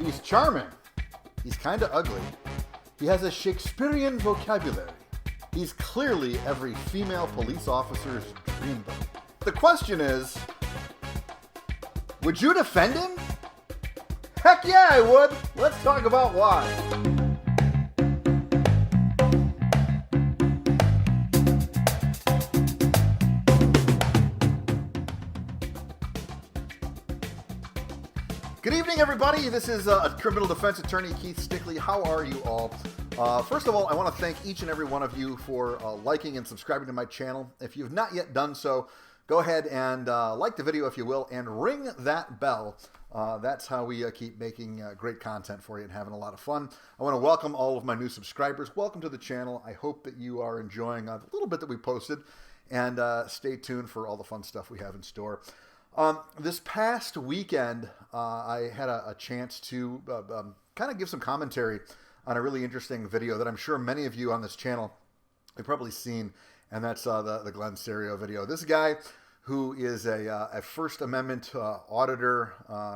He's charming. He's kind of ugly. He has a Shakespearean vocabulary. He's clearly every female police officer's dreamboat. The question is, would you defend him? Heck yeah, I would. Let's talk about why. Good evening, everybody. This is criminal defense attorney Keith Stickley. How are you all? First of all, I want to thank each and every one of you for liking and subscribing to my channel. If you've not yet done so, go ahead and like the video if you will, and ring that bell. That's how we keep making great content for you and having a lot of fun. I want to welcome all of my new subscribers. Welcome to the channel. I hope that you are enjoying the little bit that we posted, and stay tuned for all the fun stuff we have in store. This past weekend, I had a chance to kind of give some commentary on a really interesting video that I'm sure many of you on this channel have probably seen, and that's the Glenn Cerio video. This guy who is a First Amendment auditor,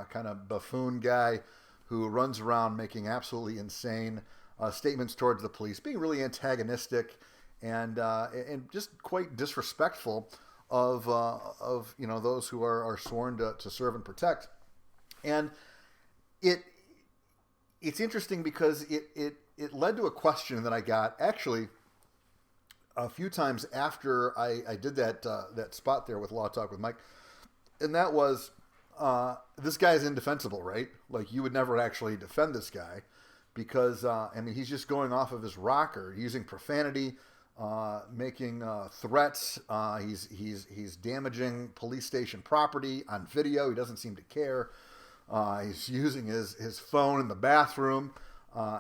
kind of buffoon guy who runs around making absolutely insane statements towards the police, being really antagonistic and just quite disrespectful of you know, those who are sworn to serve and protect. And it's interesting because it led to a question that I got actually a few times after I did that spot there with Law Talk with Mike, and that was this guy's indefensible, right? Like, you would never actually defend this guy because I mean, he's just going off of his rocker, using profanity, making threats. He's damaging police station property on video. He doesn't seem to care. He's using his phone in the bathroom.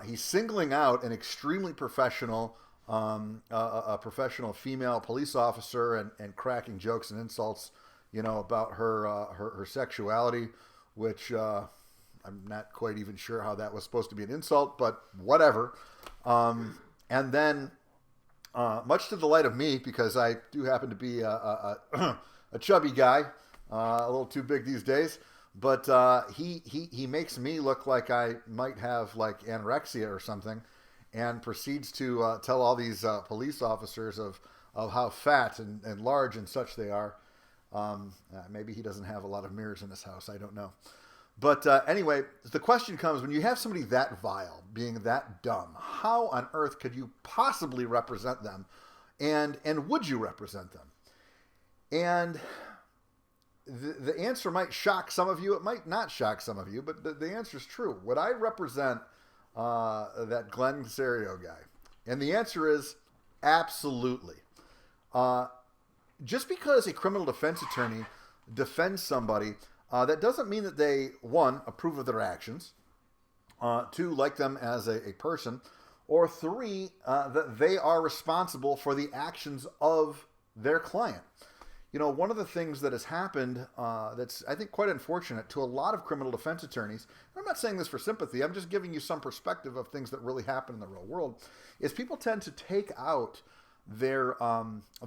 He's singling out an extremely professional, a professional female police officer and cracking jokes and insults, you know, about her sexuality, which I'm not quite even sure how that was supposed to be an insult, but whatever. And then, much to the delight of me, because I do happen to be a chubby guy, a little too big these days, but he makes me look like I might have like anorexia or something, and proceeds to tell all these police officers of how fat and large and such they are. Maybe he doesn't have a lot of mirrors in his house. I don't know. But anyway, the question comes, when you have somebody that vile, being that dumb, how on earth could you possibly represent them? And would you represent them? And the answer might shock some of you. It might not shock some of you, but the answer is true. Would I represent that Glenn Cerio guy? And the answer is absolutely. Just because a criminal defense attorney defends somebody, that doesn't mean that they, one, approve of their actions, two, like them as a person, or three, that they are responsible for the actions of their client. You know, one of the things that has happened that's, I think, quite unfortunate to a lot of criminal defense attorneys, I'm not saying this for sympathy, I'm just giving you some perspective of things that really happen in the real world, is people tend to take out their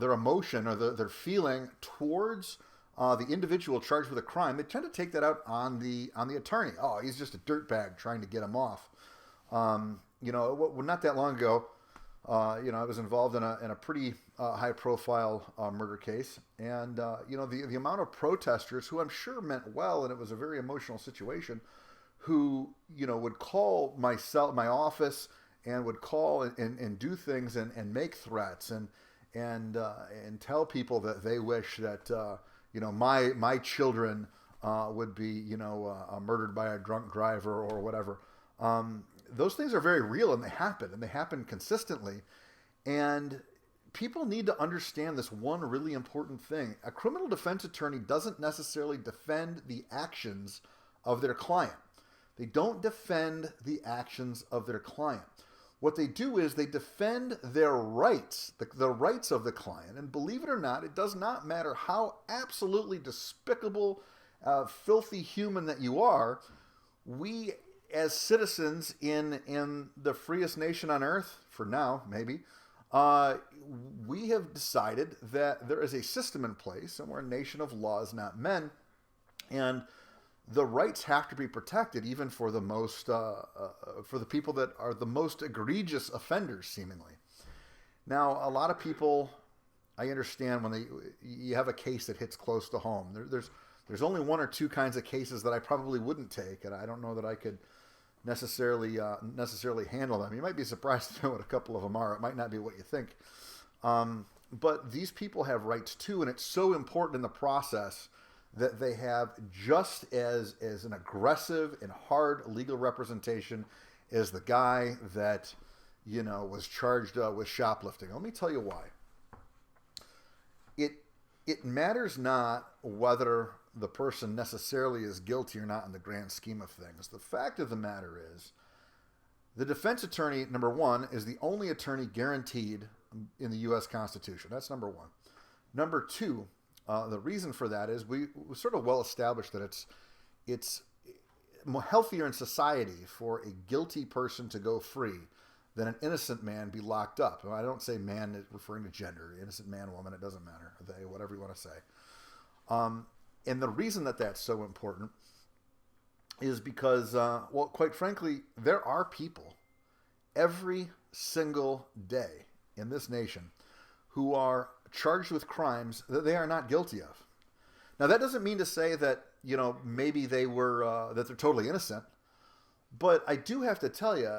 emotion or their feeling towards the individual charged with a crime. They tend to take that out on the attorney. Oh, he's just a dirtbag trying to get him off. You know, not that long ago, you know, I was involved in a pretty high-profile murder case, and you know, the amount of protesters who I'm sure meant well, and it was a very emotional situation, who, you know, would call my office and would call and do things and make threats and tell people that they wish that you know, my children would be, you know, murdered by a drunk driver or whatever. Those things are very real, and they happen consistently. And people need to understand this one really important thing. A criminal defense attorney doesn't necessarily defend the actions of their client. They don't defend the actions of their client. What they do is they defend their rights, the rights of the client. And believe it or not, it does not matter how absolutely despicable, filthy human that you are. We, as citizens in the freest nation on earth, for now, maybe, we have decided that there is a system in place, and we're a nation of laws, not men. And the rights have to be protected, even for the most for the people that are the most egregious offenders, seemingly. Now, a lot of people, I understand when you have a case that hits close to home. There's only one or two kinds of cases that I probably wouldn't take, and I don't know that I could necessarily handle them. You might be surprised to know what a couple of them are. It might not be what you think. But these people have rights too, and it's so important in the process that they have just as an aggressive and hard legal representation as the guy that, was charged with shoplifting. Let me tell you why. It matters not whether the person necessarily is guilty or not in the grand scheme of things. The fact of the matter is, the defense attorney, number one, is the only attorney guaranteed in the U.S. Constitution. That's number one. Number two, the reason for that is we sort of well established that it's healthier in society for a guilty person to go free than an innocent man be locked up. And I don't say man referring to gender, innocent man, woman, it doesn't matter. They, whatever you want to say. And the reason that that's so important is because, well, quite frankly, there are people every single day in this nation who are charged with crimes that they are not guilty of. Now, that doesn't mean to say that, maybe they were, that they're totally innocent. But I do have to tell you,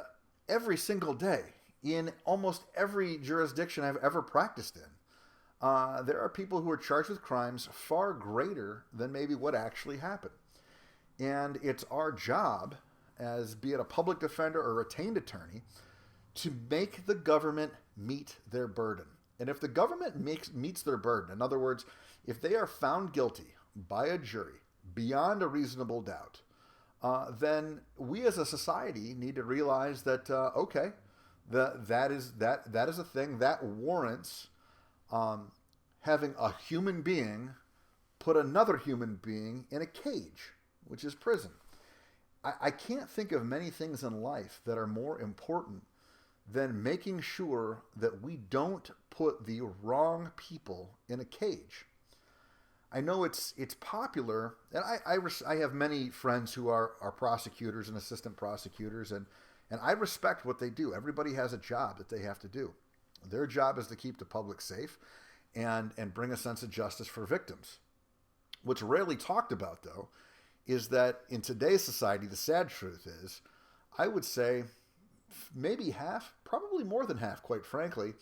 every single day, in almost every jurisdiction I've ever practiced in, there are people who are charged with crimes far greater than maybe what actually happened. And it's our job, as be it a public defender or retained attorney, to make the government meet their burden. And if the government meets their burden, in other words, if they are found guilty by a jury beyond a reasonable doubt, then we as a society need to realize that, okay, that is a thing that warrants having a human being put another human being in a cage, which is prison. I can't think of many things in life that are more important than making sure that we don't put the wrong people in a cage. I know it's popular, and I have many friends who are prosecutors and assistant prosecutors, and I respect what they do. Everybody has a job that they have to do. Their job is to keep the public safe and bring a sense of justice for victims. What's rarely talked about, though, is that in today's society, the sad truth is, I would say maybe half, probably more than half, quite frankly,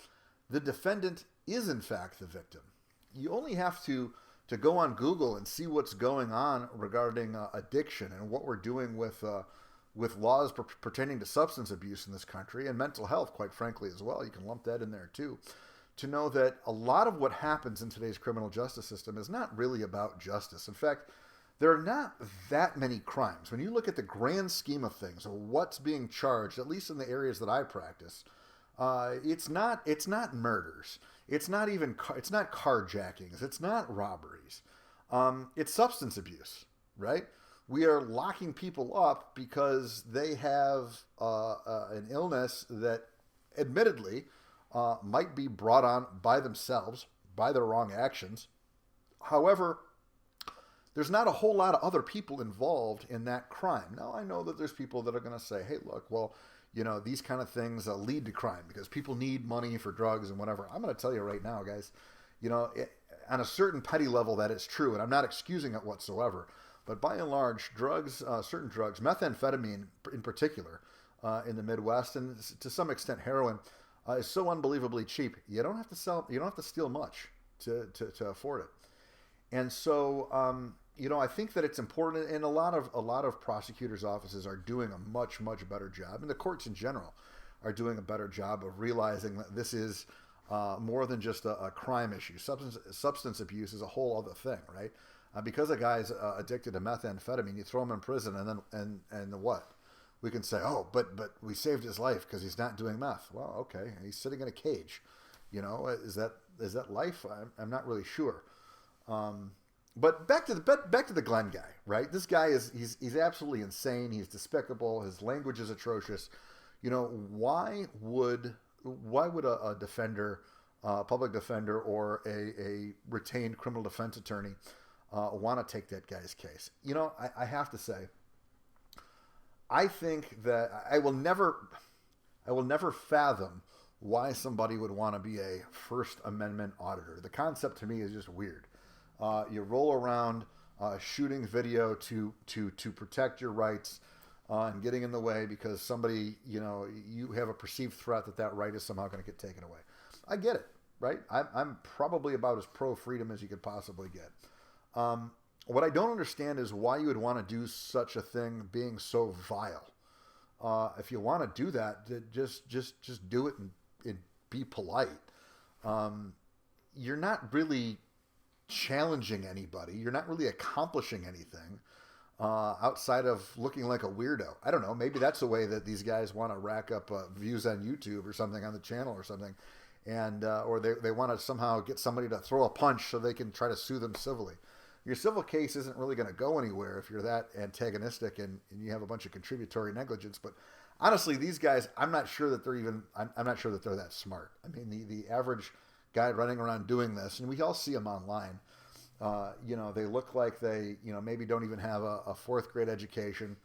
the defendant is in fact the victim. You only have to go on Google and see what's going on regarding addiction and what we're doing with laws pertaining to substance abuse in this country and mental health, quite frankly, as well. You can lump that in there too, to know that a lot of what happens in today's criminal justice system is not really about justice. In fact, there are not that many crimes. When you look at the grand scheme of things, or what's being charged, at least in the areas that I practice, it's not murders. It's not carjackings. It's not robberies. It's substance abuse, right? We are locking people up because they have an illness that admittedly might be brought on by themselves, by their wrong actions. However, there's not a whole lot of other people involved in that crime. Now, I know that there's people that are going to say, hey, look, well, these kind of things lead to crime because people need money for drugs and whatever. I'm going to tell you right now, guys, on a certain petty level that is true, and I'm not excusing it whatsoever. But by and large, drugs, certain drugs, methamphetamine in particular, in the Midwest, and to some extent heroin, is so unbelievably cheap. You don't have to steal much to afford it. And so, I think that it's important, and a lot of prosecutors' offices are doing a much, much better job, and the courts in general are doing a better job of realizing that this is more than just a crime issue. Substance abuse is a whole other thing, right? Because a guy's addicted to methamphetamine, you throw him in prison, and what? We can say, oh, but we saved his life because he's not doing meth. Well, okay, he's sitting in a cage. Is that life? I'm not really sure. But back to the Glenn guy, right? This guy he's absolutely insane. He's despicable. His language is atrocious. Why would a defender, public defender, or a retained criminal defense attorney want to take that guy's case. You know, I have to say, I think that I will never fathom why somebody would want to be a First Amendment auditor. The concept to me is just weird. You roll around shooting video to protect your rights and getting in the way because somebody, you have a perceived threat that right is somehow going to get taken away. I get it, right? I'm probably about as pro-freedom as you could possibly get. What I don't understand is why you would want to do such a thing being so vile. If you want to do that, just do it and be polite. You're not really challenging anybody. You're not really accomplishing anything outside of looking like a weirdo. I don't know. Maybe that's a way that these guys want to rack up views on YouTube or something on the channel or something. And or they want to somehow get somebody to throw a punch so they can try to sue them civilly. Your civil case isn't really going to go anywhere if you're that antagonistic and you have a bunch of contributory negligence. But honestly, these guys, I'm not sure that I'm not sure that they're that smart. I mean, the average guy running around doing this, and we all see them online, they look like they, maybe don't even have a fourth grade education.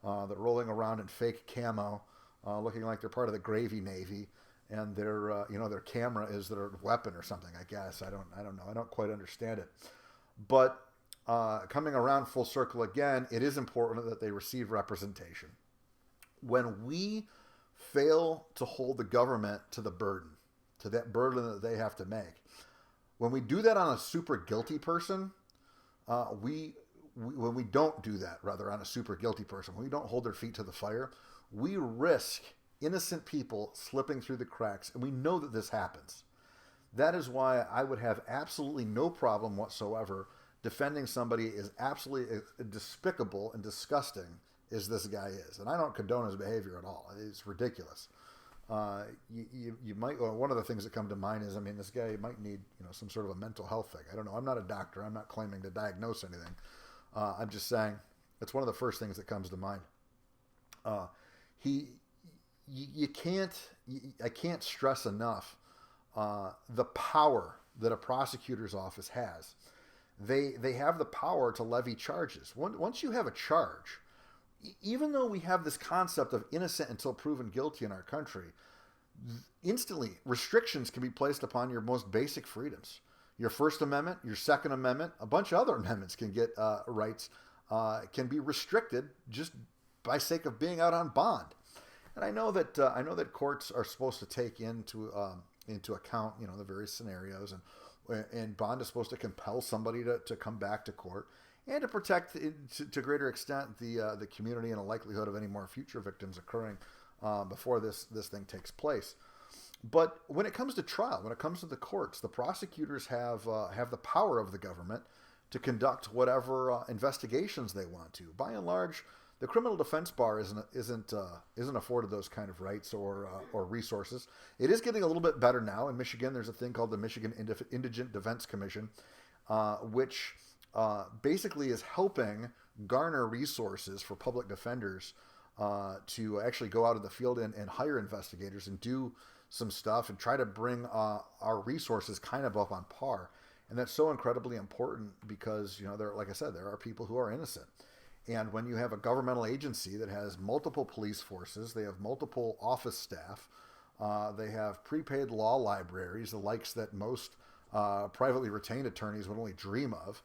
They're rolling around in fake camo, looking like they're part of the Gravy Navy. And their camera is their weapon or something, I guess. I don't know. I don't quite understand it. But coming around full circle again, it is important that they receive representation. When we fail to hold the government to that burden that they have to make, when we do that on a super guilty person, when we don't do that, rather, on a super guilty person, when we don't hold their feet to the fire, we risk innocent people slipping through the cracks, and we know that this happens. That is why I would have absolutely no problem whatsoever defending somebody as absolutely despicable and disgusting as this guy is. And I don't condone his behavior at all. It's ridiculous. You might, one of the things that come to mind is, this guy might need, some sort of a mental health thing. I don't know. I'm not a doctor. I'm not claiming to diagnose anything. I'm just saying it's one of the first things that comes to mind. I can't stress enough the power that a prosecutor's office has. They have the power to levy charges. Once you have a charge, even though we have this concept of innocent until proven guilty in our country, instantly restrictions can be placed upon your most basic freedoms. Your First Amendment, your Second Amendment, a bunch of other amendments can get rights can be restricted just by sake of being out on bond. And I know that courts are supposed to take into account the various scenarios, and bond is supposed to compel somebody to come back to court and to protect to greater extent the community and the likelihood of any more future victims occurring before this thing takes place. But when it comes to trial, when it comes to the courts, the prosecutors have the power of the government to conduct whatever investigations they want to. By and large, the criminal defense bar isn't afforded those kind of rights or resources. It is getting a little bit better now. In Michigan, there's a thing called the Michigan Indigent Defense Commission, which basically is helping garner resources for public defenders to actually go out in the field and hire investigators and do some stuff and try to bring our resources kind of up on par. And that's so incredibly important because, like I said, there are people who are innocent. And when you have a governmental agency that has multiple police forces, they have multiple office staff, they have prepaid law libraries, the likes that most privately retained attorneys would only dream of.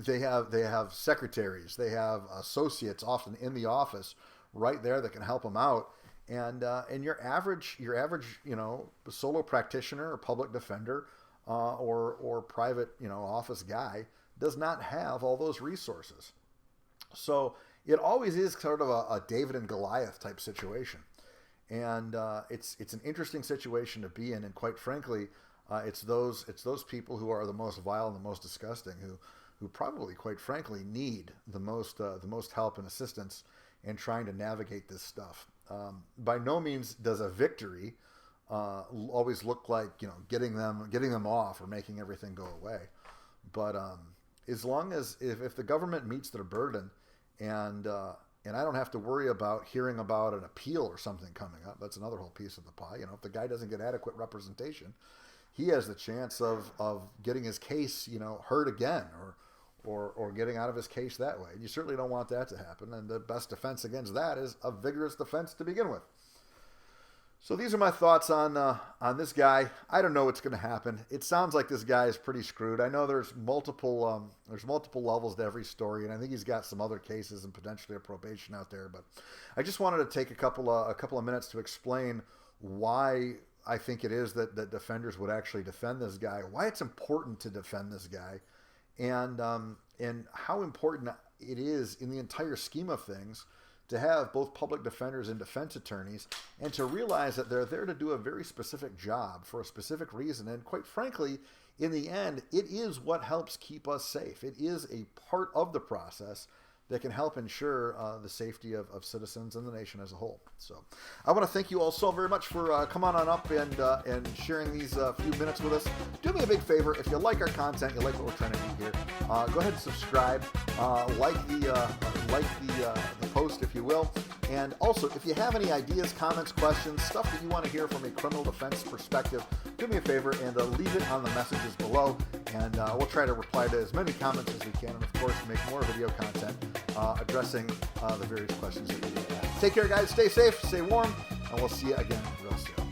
They have secretaries, they have associates often in the office right there that can help them out. And your average solo practitioner or public defender or private office guy does not have all those resources. So it always is sort of a David and Goliath type situation. And it's an interesting situation to be in. And quite frankly, it's those people who are the most vile and the most disgusting who probably, quite frankly, need the most help and assistance in trying to navigate this stuff. By no means does a victory always look like getting them off or making everything go away. But as long as if the government meets their burden, and I don't have to worry about hearing about an appeal or something coming up. That's another whole piece of the pie. If the guy doesn't get adequate representation, he has the chance of getting his case heard again or getting out of his case that way. You certainly don't want that to happen, and the best defense against that is a vigorous defense to begin with. So these are my thoughts on this guy. I don't know what's going to happen. It sounds like this guy is pretty screwed. I know there's multiple levels to every story, and I think he's got some other cases and potentially a probation out there. But I just wanted to take a couple of minutes to explain why I think it is that defenders would actually defend this guy, why it's important to defend this guy, and how important it is in the entire scheme of things to have both public defenders and defense attorneys, and to realize that they're there to do a very specific job for a specific reason. And quite frankly, in the end, it is what helps keep us safe. It is a part of the process that can help ensure the safety of citizens and the nation as a whole. So I want to thank you all so very much for coming on up and sharing these few minutes with us. Do me a big favor, if you like our content, you like what we're trying to do here, go ahead and subscribe, like the post if you will. And also, if you have any ideas, comments, questions, stuff that you want to hear from a criminal defense perspective, do me a favor and leave it on the messages below, and we'll try to reply to as many comments as we can, and of course make more video content addressing the various questions that you have. Take care, guys. Stay safe, stay warm, and we'll see you again real soon.